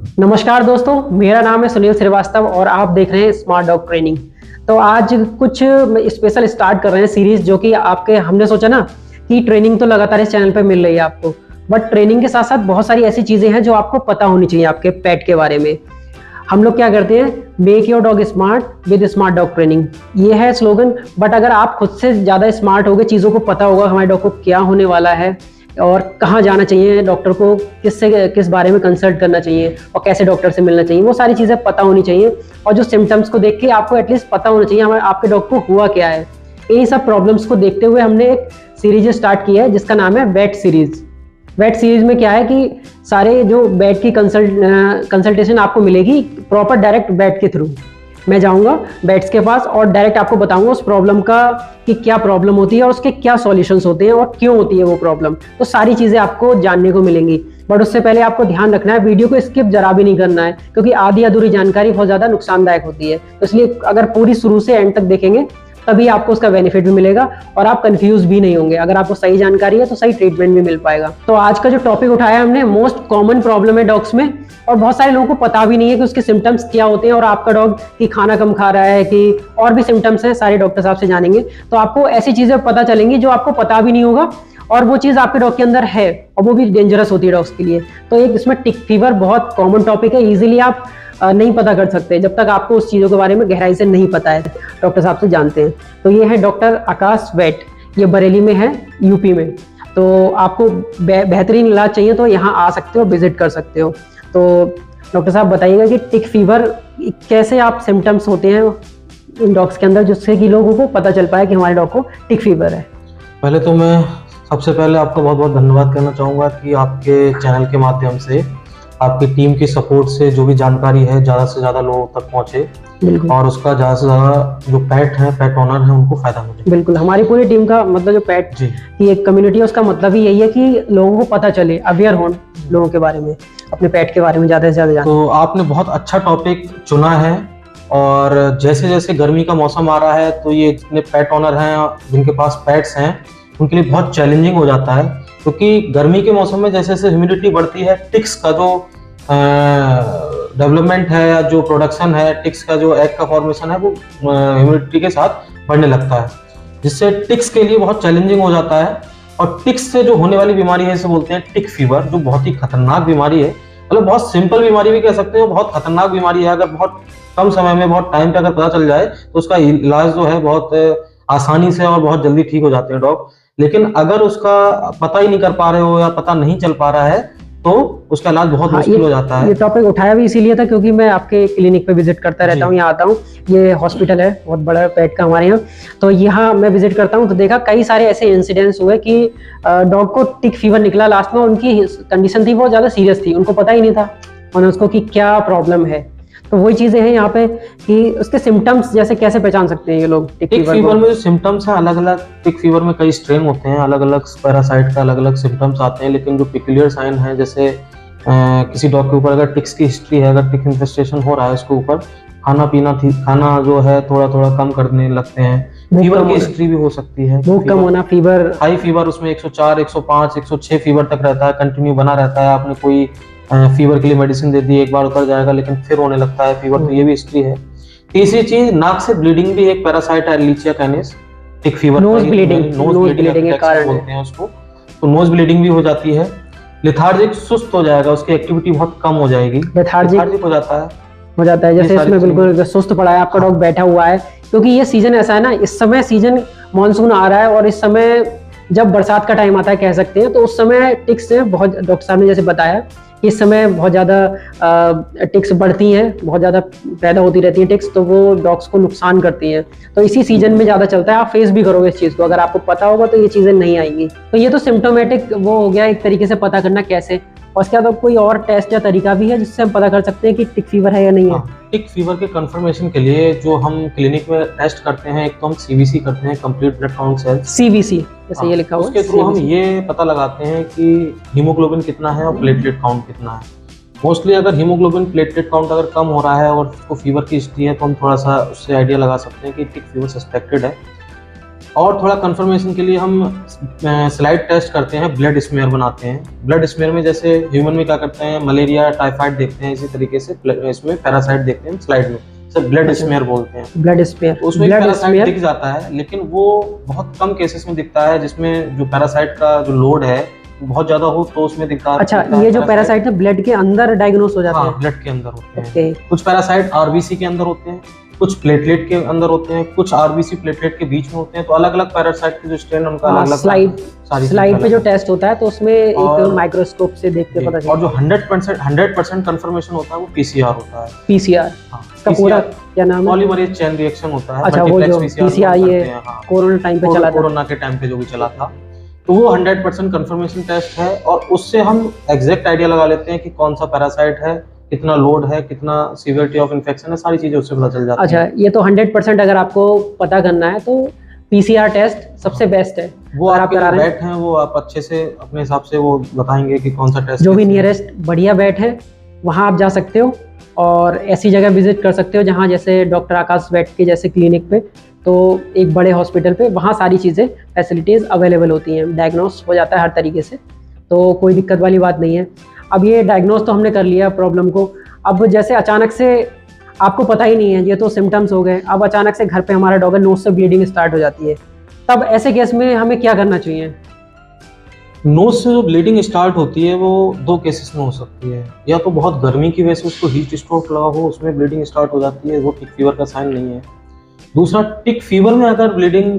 नमस्कार दोस्तों, मेरा नाम है सुनील श्रीवास्तव और आप देख रहे हैं स्मार्ट डॉग ट्रेनिंग। तो आज कुछ स्पेशल स्टार्ट कर रहे हैं सीरीज, जो कि आपके हमने सोचा ना कि ट्रेनिंग तो लगातार इस चैनल पे मिल रही है आपको, बट ट्रेनिंग के साथ साथ बहुत सारी ऐसी चीजें हैं जो आपको पता होनी चाहिए आपके पेट के बारे में। हम लोग क्या करते हैं, make your dog smart with smart dog training, ये है स्लोगन। बट अगर आप खुद से ज़्यादा स्मार्ट होगे, चीज़ों को पता होगा हमारे डॉग को क्या होने वाला है और कहाँ जाना चाहिए, डॉक्टर को किस बारे में कंसल्ट करना चाहिए और कैसे डॉक्टर से मिलना चाहिए, वो सारी चीज़ें पता होनी चाहिए। और जो सिम्टम्स को देख के आपको एटलीस्ट पता होना चाहिए हमारे आपके डॉग को हुआ क्या है। यही सब प्रॉब्लम्स को देखते हुए हमने एक सीरीज स्टार्ट की है जिसका नाम है वेट सीरीज। वेट सीरीज में क्या है कि सारे जो वेट की कंसल्टेशन आपको मिलेगी प्रॉपर डायरेक्ट वेट के थ्रू। मैं जाऊंगा वेट्स के पास और डायरेक्ट आपको बताऊंगा उस प्रॉब्लम का कि क्या प्रॉब्लम होती है और उसके क्या सॉल्यूशंस होते हैं और क्यों होती है वो प्रॉब्लम। तो सारी चीज़ें आपको जानने को मिलेंगी। बट उससे पहले आपको ध्यान रखना है, वीडियो को स्किप जरा भी नहीं करना है, क्योंकि आधी अधूरी जानकारी बहुत ज़्यादा नुकसानदायक होती है। तो इसलिए अगर पूरी शुरू से एंड तक देखेंगे तभी आपको उसका बेनिफिट भी मिलेगा और आप कंफ्यूज भी नहीं होंगे। अगर आपको सही जानकारी है तो सही ट्रीटमेंट भी मिल पाएगा। तो आज का जो टॉपिक उठाया हमने, मोस्ट कॉमन प्रॉब्लम है डॉग्स में, और बहुत सारे लोगों को पता भी नहीं है कि उसके सिम्टम्स क्या होते हैं और आपका डॉग कि खाना कम खा रहा है कि और भी सिम्टम्स हैं, सारे डॉक्टर साहब से जानेंगे तो आपको ऐसी चीजें पता चलेंगी जो आपको पता भी नहीं होगा और वो चीज़ आपके डॉग के अंदर है और वो भी डेंजरस होती है डॉग्स के लिए। तो एक इसमें टिक फीवर बहुत कॉमन टॉपिक है, इजीली आप नहीं पता कर सकते जब तक आपको उस चीज़ों के बारे में गहराई से नहीं पता है, डॉक्टर साहब से जानते हैं। तो ये है डॉक्टर आकाश वेट, ये बरेली में है, यूपी में। तो आपको बेहतरीन इलाज चाहिए तो यहाँ आ सकते हो, विजिट कर सकते हो। तो डॉक्टर साहब बताइएगा कि टिक फीवर कैसे आप सिम्टम्स होते हैं इन डॉग्स के अंदर जिससे कि लोगों को पता चल पाए कि हमारे डॉग को टिक फीवर है। पहले तो मैं सबसे पहले आपका बहुत बहुत धन्यवाद करना चाहूँगा कि आपके चैनल के माध्यम से, आपकी टीम की सपोर्ट से जो भी जानकारी है ज़्यादा से ज़्यादा लोगों तक पहुँचे और उसका ज़्यादा से ज़्यादा जो पेट है, पेट ओनर है, उनको फायदा मिले। बिल्कुल, हमारी पूरी टीम का मतलब जो पेट की एक कम्युनिटी है उसका मतलब ही यही है कि लोगों को पता चले, अवेयर हो लोगों के बारे में, अपने पेट के बारे में ज़्यादा से ज़्यादा जाने। तो आपने बहुत अच्छा टॉपिक चुना है और जैसे जैसे गर्मी का मौसम आ रहा है तो ये जितने पेट ओनर हैं जिनके पास पेट्स हैं उनके लिए बहुत चैलेंजिंग हो जाता है, क्योंकि गर्मी के मौसम में जैसे जैसे ह्यूमिडिटी बढ़ती है, टिक्स का जो डेवलपमेंट है या जो प्रोडक्शन है, टिक्स का जो एग का फॉर्मेशन है वो ह्यूमिडिटी के साथ बढ़ने लगता है, जिससे टिक्स के लिए बहुत चैलेंजिंग हो जाता है। और टिक्स से जो होने वाली बीमारी है इसे बोलते हैं टिक फीवर, जो बहुत ही खतरनाक बीमारी है। मतलब बहुत सिंपल बीमारी भी कह सकते हैं, बहुत खतरनाक बीमारी है। अगर बहुत कम समय में, बहुत टाइम पे अगर पता चल जाए तो उसका इलाज जो है बहुत आसानी से और बहुत जल्दी ठीक हो जाते हैं डॉग। लेकिन अगर उसका पता ही नहीं कर पा रहे हो या पता नहीं चल पा रहा है तो उसका इलाज बहुत मुश्किल हो जाता है। ये टॉपिक उठाया भी इसीलिए था क्योंकि मैं आपके क्लिनिक पे विजिट करता रहता हूँ, यहाँ आता हूँ। ये हॉस्पिटल है बहुत बड़ा पेट का हमारे यहाँ, तो यहाँ मैं विजिट करता हूँ तो देखा कई सारे ऐसे इंसिडेंट्स हुए कि डॉग को टिक फीवर निकला लास्ट में। उनकी कंडीशन थी बहुत ज़्यादा सीरियस थी, उनको पता ही नहीं था उन्हें उसको कि क्या प्रॉब्लम है। तो वही चीजें हैं यहाँ पे कि उसके सिम्टम्स जैसे कैसे पहचान सकते हैं ये लोग टिक फीवर में जो सिम्टम्स हैं अलग अलग। टिक फीवर में कई स्ट्रेन होते हैं, अलग अलग पैरासाइट का अलग अलग सिम्टम्स आते हैं, लेकिन जो पिक्यूलियर साइन है, जैसे किसी डॉग के ऊपर अगर टिक्स की हिस्ट्री है, अगर टिक इन्फेस्टेशन हो रहा है उसके ऊपर, खाना जो है थोड़ा थोड़ा कम करने लगते हैं, फीवर की हिस्ट्री भी हो सकती है, भूख कम होना, फीवर हाई फीवर उसमें 104, 105, 106 फीवर तक रहता है, कंटिन्यू बना रहता है। आपने कोई फीवर के लिए मेडिसिन दे दी, एक बार उतर जाएगा लेकिन फिर होने लगता है फीवर, तो ये भी हिस्ट्री है। तीसरी चीज, नाक से ब्लीडिंग भी एक पैरासाइट है, लीचिया कैनिस, टिक फीवर, नोज ब्लीडिंग के कारण बोलते हैं उसको। तो नोज ब्लीडिंग भी हो जाती है। लेथार्जिक, सुस्त हो जाएगा, उसकी एक्टिविटी बहुत कम हो जाएगी, लेथार्जिक हो जाता है जैसे इसमें बिल्कुल सुस्त पड़ा है आपका डॉग, बैठा हुआ है। क्योंकि ये सीजन ऐसा है ना, इस समय सीजन मानसून आ रहा है और इस समय जब बरसात का टाइम आता है कह सकते हैं, तो उस समय टिक्स से बहुत, डॉक्टर साहब ने जैसे बताया, इस समय बहुत ज़्यादा टिक्स बढ़ती हैं, बहुत ज़्यादा पैदा होती रहती हैं टिक्स, तो वो डॉग्स को नुकसान करती हैं। तो इसी सीजन में ज़्यादा चलता है। आप फेस भी करोगे इस चीज़ को, अगर आपको पता होगा तो ये चीज़ें नहीं आएंगी। तो ये तो सिम्टोमेटिक वो हो गया एक तरीके से पता करना कैसे। और उसके बाद कोई और टेस्ट या तरीका भी है जिससे हम पता कर सकते हैं कि टिक फीवर है या नहीं है? टिक फीवर के कंफर्मेशन के लिए जो हम क्लिनिक में टेस्ट करते हैं, एक तो हम सीवीसी करते हैं, complete blood count cells, CVC जैसे ये लिखा हुआ है। उसके थ्रू हम ये पता लगाते हैं कि हीमोग्लोबिन कितना है और प्लेटलेट काउंट कितना है। मोस्टली अगर हीमोग्लोबिन प्लेटलेट काउंट अगर कम हो रहा है और उसको फीवर की हिस्ट्री है तो हम थोड़ा सा उससे आइडिया लगा सकते हैं कि टिक फीवर सस्पेक्टेड है। और थोड़ा कंफर्मेशन के लिए हम स्लाइड टेस्ट करते हैं, ब्लड स्मेयर बनाते हैं। ब्लड स्मेयर में जैसे ह्यूमन में क्या करते हैं, मलेरिया टाइफाइड देखते हैं, इसी तरीके से इसमें पैरासाइट देखते हैं स्लाइड में, सब ब्लड स्मेयर बोलते हैं। ब्लड स्मेयर, उसमें पैरासाइट दिख जाता है, लेकिन वो बहुत कम केसेस में दिखता है जिसमें जो पैरासाइट का जो लोड है बहुत ज्यादा हो तो उसमें दिखता है। अच्छा, ये जो पैरासाइट है ब्लड के अंदर डायग्नोस हो जाते हैं? ब्लड के अंदर होते हैं। कुछ पैरासाइट आरबीसी के अंदर होते हैं, कुछ प्लेटलेट के अंदर होते हैं, कुछ आरबीसी प्लेटलेट के बीच में होते हैं। तो अलग अलग पैरासाइट के जो स्ट्रेन उनका अलग अलग स्लाइड पे जो टेस्ट होता है तो उसमें एक माइक्रोस्कोप से देख के पता चलता है। और जो 100% कंफर्मेशन होता है वो पीसीआर होता है। पीसीआर इसका पूरा क्या नाम है? पॉलीमरेज चेन रिएक्शन होता है। अच्छा, वो जो पीसीआर ये कोरोना टाइम पे चला था, कोरोना के टाइम पे जो भी चला था, तो वो 100% कंफर्मेशन टेस्ट है और उससे हम एग्जैक्ट आइडिया लगा लेते हैं कि कौन सा पैरासाइट है, कितना लोड है, कितना सीवियरिटी ऑफ इन्फेक्शन है, सारी चीजें उससे पता चल जाती है। अच्छा, ये तो 100% अगर आपको पता करना है तो पीसीआर टेस्ट सबसे बेस्ट है। वो आप करा रहे हैं, वो आप अच्छे से अपने हिसाब से वो बताएंगे कि कौन सा टेस्ट, जो भी नियरेस्ट बढ़िया बैट है वहाँ आप जा सकते हो और ऐसी जगह विजिट कर सकते हो जहाँ जैसे डॉक्टर आकाश बैट के जैसे क्लिनिक पे, तो एक बड़े हॉस्पिटल पे वहाँ सारी चीज़ें फैसिलिटीज़ अवेलेबल होती हैं, डायग्नोस हो जाता है हर तरीके से, तो कोई दिक्कत वाली बात नहीं है। अब ये डायग्नोस तो हमने कर लिया प्रॉब्लम को, अब जैसे अचानक से आपको पता ही नहीं है, ये तो सिम्टम्स हो गए, अब अचानक से घर पे हमारा डॉग है, नोज से ब्लीडिंग स्टार्ट हो जाती है, तब ऐसे केस में हमें क्या करना चाहिए? नोज से जो ब्लीडिंग स्टार्ट होती है वो दो केसेस में हो सकती है, या तो बहुत गर्मी की वजह से उसको हीट स्ट्रोक लगा हो, उसमें ब्लीडिंग स्टार्ट हो जाती है, वो टिक फीवर का साइन नहीं है। दूसरा, टिक फीवर में अगर ब्लीडिंग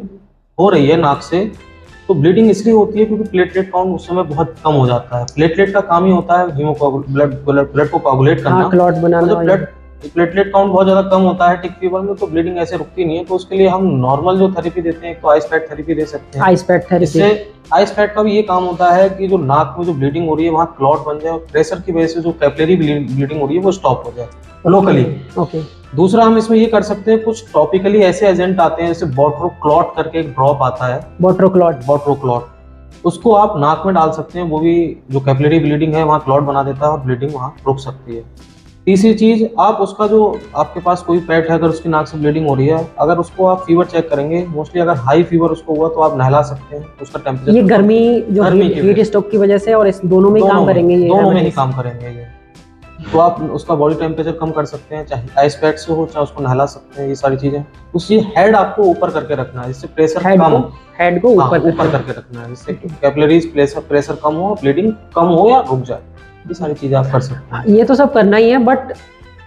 हो रही है नाक से, तो ब्लीडिंग इसलिए होती है क्योंकि प्लेटलेट काउंट उस समय बहुत कम हो जाता है। प्लेटलेट का काम ही होता है ब्लड को कोगुलेट करना, क्लॉट बनाना। प्लेटलेट काउंट बहुत ज्यादा कम होता है टिक फीवर में, तो ब्लीडिंग ऐसे रुकती नहीं है। तो उसके लिए हम नॉर्मल जो थेरेपी देते हैं, तो आइस पैक थेरेपी दे सकते हैं। आइस पैक थेरेपी, इससे आइस पैक का भी ये काम होता है कि जो नाक में जो ब्लीडिंग हो रही है वहाँ क्लॉट बन जाए और प्रेशर की वजह से जो कैपिलरी ब्लीडिंग हो रही है वो स्टॉप हो जाए लोकली। ओके। दूसरा, हम इसमें ये कर सकते हैं, कुछ टॉपिकली ऐसे एजेंट आते हैं जैसे बोट्रोक्लॉट करके एक ड्रॉप आता है, बोट्रोक्लॉट, उसको आप नाक में डाल सकते हैं, वो भी जो कैपिलरी ब्लीडिंग है वहाँ क्लॉट बना देता है और ब्लीडिंग वहाँ रुक सकती है। तीसरी चीज, आप उसका जो आपके पास कोई पेट है, अगर उसकी नाक से ब्लीडिंग हो रही है, अगर उसको आप फीवर चेक करेंगे, मोस्टली अगर हाई फीवर उसको हुआ तो आप नहला सकते हैं, उसका टेम्परेचर, ये गर्मी जो हीट स्ट्रोक की वजह से, और इस दोनों में ही काम करेंगे, ये दोनों में ही काम करेंगे ये। तो आप उसका बॉडी टेम्परेचर कम कर सकते हैं, चाहे आइस पैक से हो, चाहे उसको नहला सकते हैं, ये सारी चीजें। उसकी हेड आपको ऊपर करके रखना है जिससे प्रेशर कम, हेड को ऊपर करके रखना है जिससे कैपिलरीज प्रेशर कम हो, ब्लीडिंग कम हो या रुक जाए, ये सारी चीजें आप कर सकते हैं। ये तो सब करना ही है, बट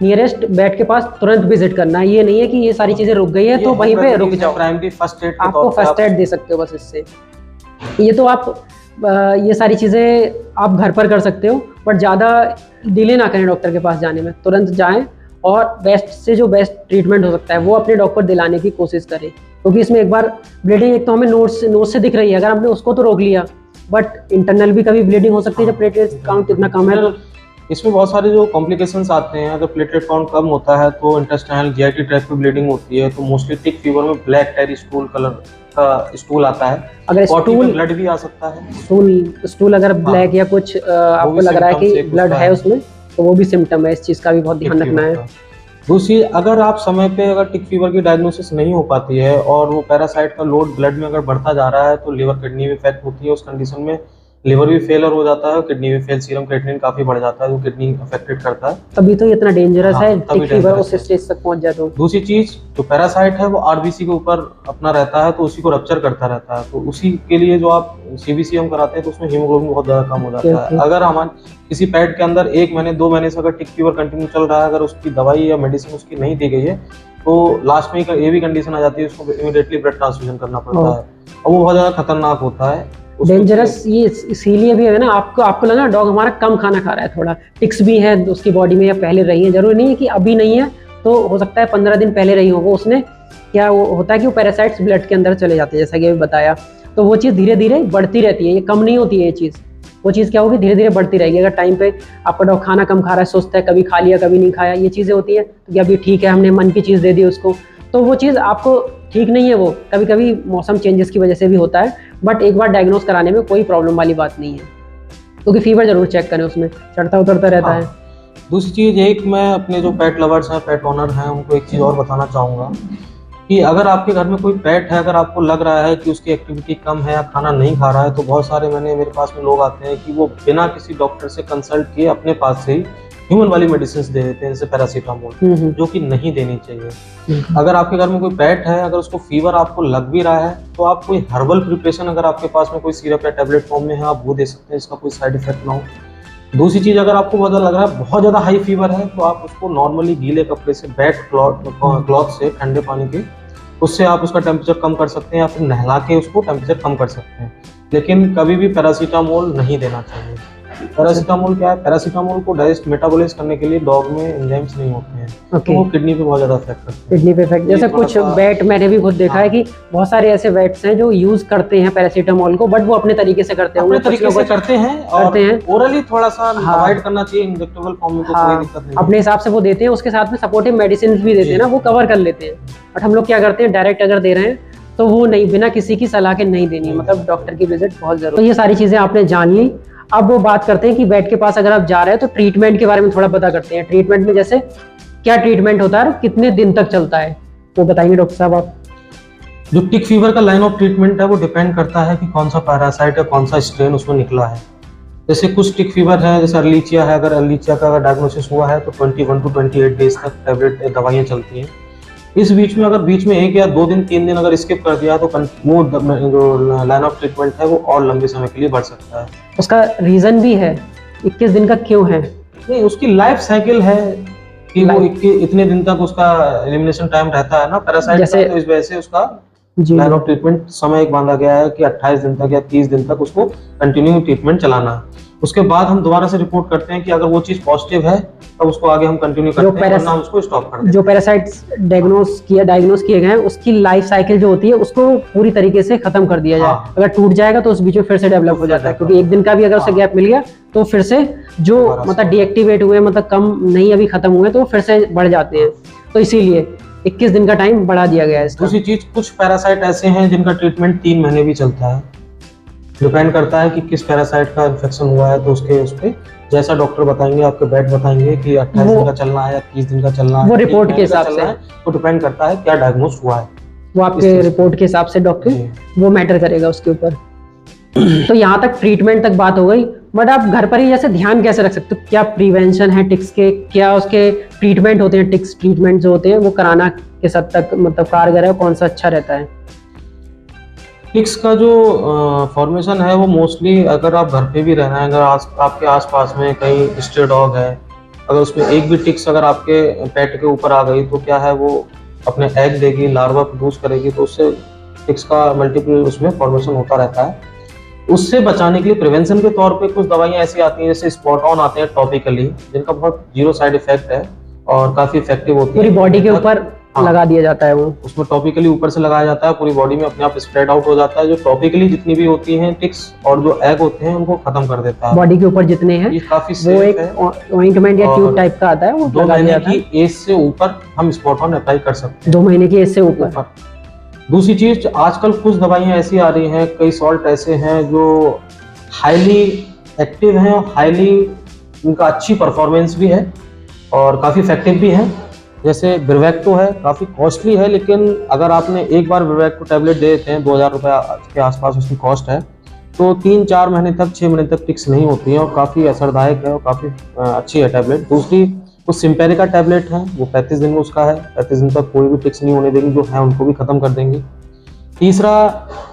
नियरेस्ट बेड के पास तुरंत विजिट करना है, ये नहीं है कि ये सारी चीजें रुक गई है तो वहीं पे रुक जाओ। प्राइमरी फर्स्ट एड आपको फर्स्ट एड दे सकते हो बस इससे। ये तो आप ये सारी चीजें आप घर पर कर सकते हो, बट ज्यादा डिले ना करें डॉक्टर के पास जाने में, तुरंत जाएं और बेस्ट से जो बेस्ट ट्रीटमेंट हो सकता है वो अपने डॉग पर दिलाने की कोशिश करें, क्योंकि इसमें एक बार ब्लीडिंग एक तो हमें नोज से दिख रही है, अगर हमने उसको तो रोक लिया, बट इंटरनल भी कभी ब्लीडिंग हो सकती है जब प्लेटलेट काउंट इतना कम है। इसमें बहुत सारे जो कॉम्प्लिकेशंस आते हैं, अगर प्लेटलेट काउंट कम होता है तो इंटेस्टाइनल जीआईटी ट्रैक्ट में ब्लीडिंग होती है, तो मोस्टली टिक फीवर में ब्लैक टेरी स्टूल कलर का स्टूल आता है, अगर स्टूल ब्लड भी आ सकता है, स्टूल अगर ब्लैक या कुछ आपको लग रहा है कि ब्लड है उसमें, तो वो भी सिम्टम है, इस चीज का भी बहुत ध्यान रखना है। दूसरी, अगर आप समय पे अगर टिक फीवर की डायग्नोसिस नहीं हो पाती है और वो पैरासाइट का लोड ब्लड में अगर बढ़ता जा रहा है, तो लिवर किडनी में इफेक्ट होती है, उस कंडीशन में लिवर भी फेलर हो जाता है, किडनी भी फेल, सीरम क्रिएटिनिन काफी बढ़ जाता है, जो किडनी अफेक्टेड करता है, तभी तो ये इतना डेंजरस है, टिक फीवर उस स्टेज तक पहुंच जाए तो। दूसरी चीज, जो पैरासाइट है वो आरबीसी के ऊपर अपना रहता है, तो उसी को रप्चर करता रहता है, तो उसी के लिए जो आप सीबीसी हम कराते हैं तो उसमें हीमोग्लोबिन बहुत ज्यादा कम हो जाता है। अगर हमारे किसी पेट के अंदर 1 महीने 2 महीने से अगर टिक फीवर कंटिन्यू चल रहा है, अगर उसकी दवाई या मेडिसिन उसकी नहीं दी गई है, तो लास्ट में ये भी कंडीशन आ जाती है, उसको इमीडिएटली ब्लड ट्रांसफ्यूजन करना पड़ता है, और वो बहुत ज्यादा खतरनाक होता है, डेंजरस। ये इसीलिए भी है ना, आपको लगा डॉग हमारा कम खाना खा रहा है, थोड़ा टिक्स भी है उसकी बॉडी में या पहले रही है, जरूरी नहीं है कि अभी नहीं है, तो हो सकता है 15 दिन पहले रही हो, वो उसने क्या वो होता है कि वो पैरासाइट्स ब्लड के अंदर चले जाते हैं, जैसा कि अभी बताया, तो वो चीज़ धीरे धीरे बढ़ती रहती है, ये कम नहीं होती है ये चीज़, वो चीज़ क्या होगी, धीरे धीरे बढ़ती रहेगी। अगर टाइम पे आपका डॉग खाना कम खा रहा है, सुस्त है, कभी खा लिया कभी नहीं खाया, ये चीज़ें होती है, तो अभी ठीक है हमने मन की चीज़ दे दी उसको, तो वो चीज़ आपको ठीक नहीं है, वो कभी कभी मौसम चेंजेस की वजह से भी होता है, बट एक बार डायग्नोस कराने में कोई प्रॉब्लम वाली बात नहीं है, क्योंकि फीवर जरूर चेक करें, उसमें चढ़ता उतरता रहता है। दूसरी चीज़, एक मैं अपने जो पेट लवर्स हैं, पेट ओनर हैं, उनको एक चीज़ और बताना चाहूँगा कि अगर आपके घर में कोई पेट है, अगर आपको लग रहा है कि उसकी एक्टिविटी कम है या खाना नहीं खा रहा है, तो बहुत सारे मेरे पास में लोग आते हैं कि वो बिना किसी डॉक्टर से कंसल्ट किए अपने पास से ही ह्यूमन वाली मेडिसिन दे देते हैं, जैसे पैरासीटामोल, जो कि नहीं देनी चाहिए। अगर आपके घर में कोई पेट है, अगर उसको फीवर आपको लग भी रहा है, तो आप कोई हर्बल प्रिपरेशन, अगर आपके पास में कोई सिरप या टैबलेट फॉर्म में है, आप वो दे सकते हैं, इसका कोई साइड इफेक्ट ना हो। दूसरी चीज, अगर आपको पता लग रहा है बहुत ज्यादा हाई फीवर है, तो आप उसको नॉर्मली गीले कपड़े से, वेट क्लॉथ से, ठंडे पानी के, उससे आप उसका टेम्परेचर कम कर सकते हैं, या फिर नहला के उसको टेम्परेचर कम कर सकते हैं। लेकिन कभी भी पैरासीटामोल नहीं देना चाहिए। पैरासीटामोल क्या है? पैरासीटामोल को डाइजेस्ट मेटाबोलाइज करने के लिए डॉग में एंजाइम्स नहीं होते हैं, तो वो किडनी पे बहुत ज्यादा इफेक्ट करते हैं। किडनी पे इफेक्ट, जैसे कुछ वेट मैंने भी खुद देखा है कि बहुत सारे ऐसे वेट्स हैं जो यूज करते हैं पैरासीटामोल को, बट वो अपने तरीके से करते हैं, अपने तरीके से करते हैं, और ओरली थोड़ा सा अवॉइड करना चाहिए, इंजेक्टेबल फॉर्म में तो कोई दिक्कत नहीं। अपने हिसाब से वो देते हैं, उसके साथ में सपोर्टिव मेडिसिन भी देते हैं ना, वो कवर कर लेते हैं। बट हम लोग क्या करते हैं, डायरेक्ट अगर दे रहे हैं तो वो नहीं, बिना किसी की सलाह के नहीं देनी, मतलब डॉक्टर की विजिट बहुत जरूरी। तो ये सारी चीजें आपने जान ली। अब वो बात करते हैं कि वेट के पास अगर आप जा रहे हैं तो ट्रीटमेंट के बारे में थोड़ा पता करते हैं। ट्रीटमेंट में जैसे क्या ट्रीटमेंट होता है और कितने दिन तक चलता है, वो बताएंगे डॉक्टर साहब आप। जो टिक फीवर का लाइन ऑफ ट्रीटमेंट है वो डिपेंड करता है कि कौन सा पैरासाइट या कौन सा स्ट्रेन उसमें निकला है। जैसे कुछ टिक फीवर है, जैसे अर्लीचिया है, अगर अर्लीचिया का अगर डायग्नोसिस हुआ है तो 21 to 28 डेज तक टैबलेट दवाइयाँ चलती हैं। इस बीच में अगर बीच में 1 या 2 दिन 3 दिन अगर स्किप कर दिया तो वो जो लाइन ऑफ ट्रीटमेंट है वो और लंबे समय के लिए बढ़ सकता है। उसका रीजन भी है 21 दिन का क्यों है? नहीं, उसकी लाइफ साइकिल है कि वो इतने दिन तक उसका एलिमिनेशन टाइम रहता है ना पैरासाइट का, तो इस वजह से उसका लाइन ऑफ ट्रीटमेंट समय एक बांधा गया है कि 28 दिन तक या 30 दिन तक उसको कंटिन्यू ट्रीटमेंट चलाना है। उसके बाद हम दोबारा से रिपोर्ट करते हैं कि अगर वो चीज पॉजिटिव है तब उसको आगे हम कंटिन्यू करते हैं, वरना उसको स्टॉप कर देते हैं। जो पैरासाइट्स डायग्नोस किए गए हैं उसकी लाइफ साइकिल जो होती है उसको पूरी तरीके से खत्म कर दिया जाए। अगर टूट जाएगा तो उस बीच में फिर से डेवलप हो जाता है, क्योंकि 1 दिन का भी अगर उसे गैप मिल गया तो फिर से जो मतलब डीएक्टिवेट हुए, मतलब कम नहीं अभी खत्म हुए, तो फिर से बढ़ जाते हैं। तो इसीलिए 21 दिन का टाइम बढ़ा दिया गया है इसका। दूसरी चीज, कुछ पैरासाइट ऐसे हैं जिनका ट्रीटमेंट 3 महीने भी चलता है। डिपेंड करता है कि किस पैरासाइट का इन्फेक्शन हुआ है, तो उसके उस पे जैसा डॉक्टर बताएंगे, आपके वेट बताएंगे कि 28 दिन का चलना है या 30 दिन का चलना है, वो रिपोर्ट के हिसाब से तो डिपेंड करता है क्या डायग्नोस हुआ है, वो आपके रिपोर्ट के हिसाब से डॉक्टर वो मैटर करेगा उसके ऊपर। तो यहाँ तक ट्रीटमेंट तक बात हो गई, बट आप घर पर ही जैसे ध्यान कैसे रख सकते हो? क्या प्रिवेंशन है टिक्स के, क्या उसके ट्रीटमेंट होते हैं, टिक्स ट्रीटमेंट जो होते हैं वो कराना किस हद तक मतलब कारगर है, कौन सा अच्छा रहता है? टिक्स का जो फॉर्मेशन है वो मोस्टली, अगर आप घर पे भी रहना है, अगर आपके आसपास में कहीं स्ट्रे डॉग है, अगर उसमें एक भी टिक्स अगर आपके पेट के ऊपर आ गई तो क्या है, वो अपने एग देगी, लार्वा प्रोड्यूस करेगी, तो उससे टिक्स का मल्टीपल उसमें फॉर्मेशन होता रहता है। उससे बचाने के लिए प्रिवेंशन के तौर पे कुछ दवाइयाँ ऐसी आती हैं, जैसे स्पॉट ऑन आते हैं टॉपिकली, जिनका बहुत 0 साइड इफेक्ट है और काफी इफेक्टिव होती है। पूरी बॉडी के ऊपर लगा दिया जाता है, वो उसमें टॉपिकली ऊपर से लगाया जाता है, पूरी बॉडी में अपने आप स्प्रेड आउट हो जाता है। जो टॉपिकली जितनी भी होती हैं टिक्स और जो एग होते हैं उनको खत्म कर देता है बॉडी के ऊपर जितने हैं। ये काफी वो एक ऑइंटमेंट या ट्यूब टाइप का आता है, वो 2 महीने की एज से ऊपर हम स्पॉट ऑन अप्लाई कर सकते हैं। 2 महीने की एज से ऊपर। दूसरी चीज, आजकल कुछ दवाइयां ऐसी आ रही हैं, कई सॉल्ट ऐसे हैं जो हाईली एक्टिव हैं और हाईली उनका अच्छी परफॉर्मेंस भी है और काफ़ी इफेक्टिव भी है। जैसे ब्रिवेक्टो है, काफ़ी कॉस्टली है, लेकिन अगर आपने एक बार ब्रिवेक्टो टैबलेट दे देते हैं, 2000 रुपये के आसपास उसकी कॉस्ट है, तो 3-4 महीने तक 6 महीने तक टिक्स नहीं होती है और काफ़ी असरदायक है और काफ़ी अच्छी है टैबलेट। दूसरी कुछ सिम्पेरिका टैबलेट है, वो 35 दिन में उसका है, 35 दिन तक कोई भी टिक्स नहीं होने देंगी, जो है उनको भी खत्म कर देंगी। तीसरा,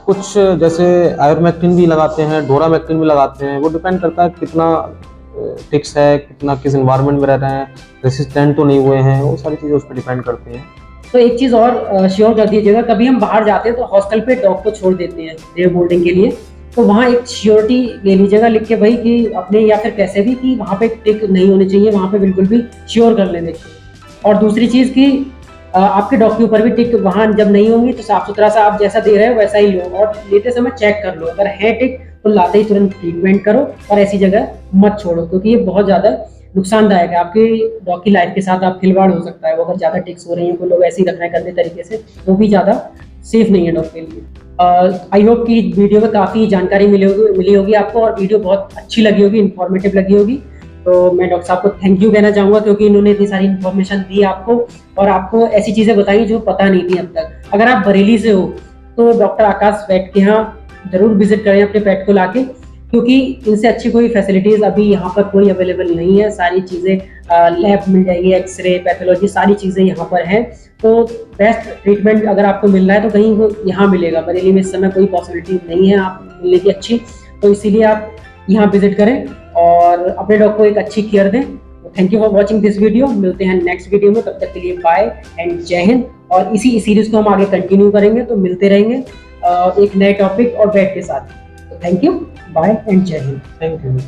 कुछ जैसे आयोरमेक्टिन भी लगाते हैं, डोरामेक्टिन भी लगाते हैं, वो डिपेंड करता है कितना टिक्स है, कितना किस एनवायरनमेंट में रह रहे हैं, रेसिस्टेंट तो नहीं हुए हैं, वो सारी चीज़ें उस पर डिपेंड करती हैं। तो एक चीज़ और श्योर कर दीजिएगा, कभी हम बाहर जाते हैं तो हॉस्टल पे डॉग को छोड़ देते हैं डे बोर्डिंग के लिए, तो वहाँ एक श्योरिटी ले लीजिएगा लिख के भाई कि अपने या फिर कैसे भी कि वहाँ पे टिक नहीं होनी चाहिए, वहाँ पे बिल्कुल भी श्योर कर लेने चाहिए। और दूसरी चीज़ की आपके डॉग के ऊपर भी टिक वहाँ जब नहीं होंगी तो साफ सुथरा सा आप जैसा दे रहे हो वैसा ही लो, और लेते समय चेक कर लो, अगर है टिक तो लाते ही तुरंत ट्रीटमेंट करो और ऐसी जगह मत छोड़ो, क्योंकि ये बहुत ज़्यादा नुकसानदायक है। आपके डॉग की लाइफ के साथ आप खिलवाड़ हो सकता है, वो अगर ज़्यादा टिक्स हो रही हैं, कोई लोग ऐसे ही रख रहे हैं गंदे तरीके से, वो भी ज़्यादा सेफ नहीं है डॉग के लिए। आई होप कि वीडियो में काफ़ी जानकारी मिली होगी आपको, और वीडियो बहुत अच्छी लगी होगी, इन्फॉर्मेटिव लगी होगी। तो मैं डॉक्टर साहब को थैंक यू कहना चाहूँगा, क्योंकि इन्होंने इतनी सारी इन्फॉर्मेशन दी आपको और आपको ऐसी चीज़ें बताई जो पता नहीं थी अब तक। अगर आप बरेली से हो तो डॉक्टर आकाश पेट के यहाँ ज़रूर विजिट करें अपने पेट को लाके, क्योंकि इनसे अच्छी कोई फैसिलिटीज़ अभी यहाँ पर कोई अवेलेबल नहीं है। सारी चीज़ें लैब मिल जाएगी, एक्सरे, पैथोलॉजी, सारी चीज़ें यहाँ पर हैं। तो बेस्ट ट्रीटमेंट अगर आपको मिल रहा है तो कहीं वो यहाँ मिलेगा। बरेली में इस समय कोई पॉसिबिलिटी नहीं है आप मिलने की अच्छी, तो इसीलिए आप यहाँ विजिट करें और अपने डॉग को एक अच्छी केयर दें। Thank you for watching this video. मिलते हैं नेक्स्ट वीडियो में, तब तक के लिए बाय एंड जय हिंद। और इसी सीरीज को हम आगे कंटिन्यू करेंगे, तो मिलते रहेंगे एक नए टॉपिक और बेट के साथ। तो थैंक यू, बाय एंड जय हिंद। Thank you.